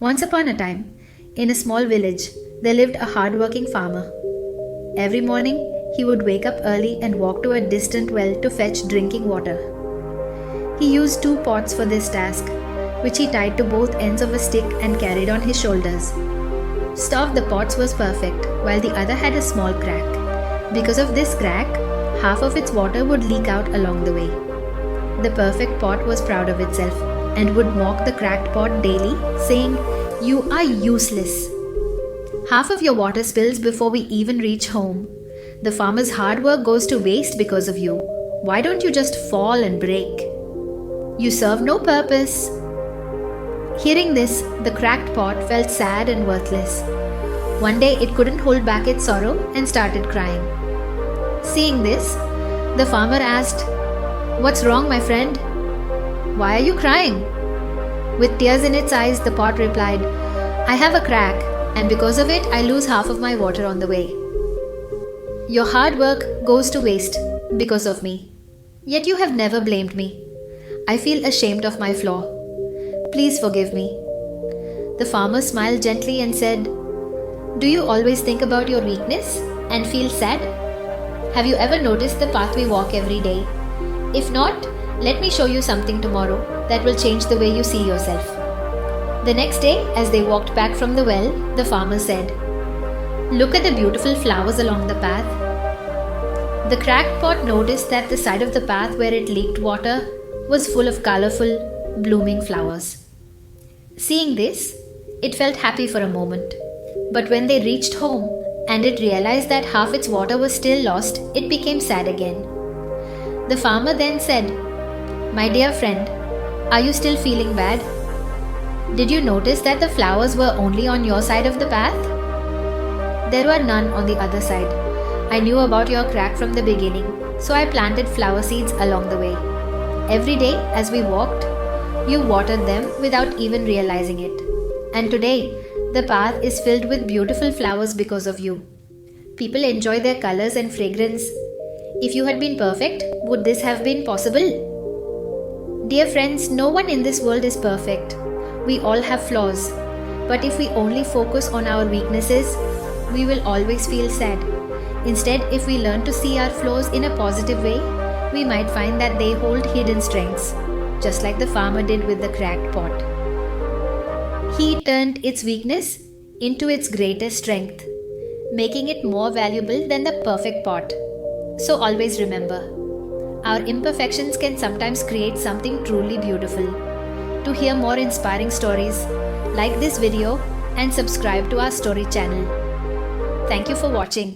Once upon a time, in a small village, there lived a hard-working farmer. Every morning, he would wake up early and walk to a distant well to fetch drinking water. He used two pots for this task, which he tied to both ends of a stick and carried on his shoulders. Stove of the pots was perfect, while the other had a small crack. Because of this crack, half of its water would leak out along the way. The perfect pot was proud of itself and would mock the cracked pot daily, saying, "You are useless. Half of your water spills before we even reach home. The farmer's hard work goes to waste because of you. Why don't you just fall and break? You serve no purpose." Hearing this, the cracked pot felt sad and worthless. One day it couldn't hold back its sorrow and started crying. Seeing this, the farmer asked, "What's wrong, my friend? Why are you crying?" With tears in its eyes, the pot replied, "I have a crack, and because of it, I lose half of my water on the way. Your hard work goes to waste because of me. Yet you have never blamed me. I feel ashamed of my flaw. Please forgive me." The farmer smiled gently and said, "Do you always think about your weakness and feel sad? Have you ever noticed the path we walk every day? If not, let me show you something tomorrow that will change the way you see yourself." The next day, as they walked back from the well, the farmer said, "Look at the beautiful flowers along the path." The cracked pot noticed that the side of the path where it leaked water was full of colorful, blooming flowers. Seeing this, it felt happy for a moment. But when they reached home and it realized that half its water was still lost, it became sad again. The farmer then said, "My dear friend, are you still feeling bad? Did you notice that the flowers were only on your side of the path? There were none on the other side. I knew about your crack from the beginning, so I planted flower seeds along the way. Every day as we walked, you watered them without even realizing it. And today, the path is filled with beautiful flowers because of you. People enjoy their colors and fragrance. If you had been perfect, would this have been possible?" Dear friends, no one in this world is perfect. We all have flaws. But if we only focus on our weaknesses, we will always feel sad. Instead, if we learn to see our flaws in a positive way, we might find that they hold hidden strengths, just like the farmer did with the cracked pot. He turned its weakness into its greatest strength, making it more valuable than the perfect pot. So always remember, our imperfections can sometimes create something truly beautiful. To hear more inspiring stories, like this video and subscribe to our story channel. Thank you for watching.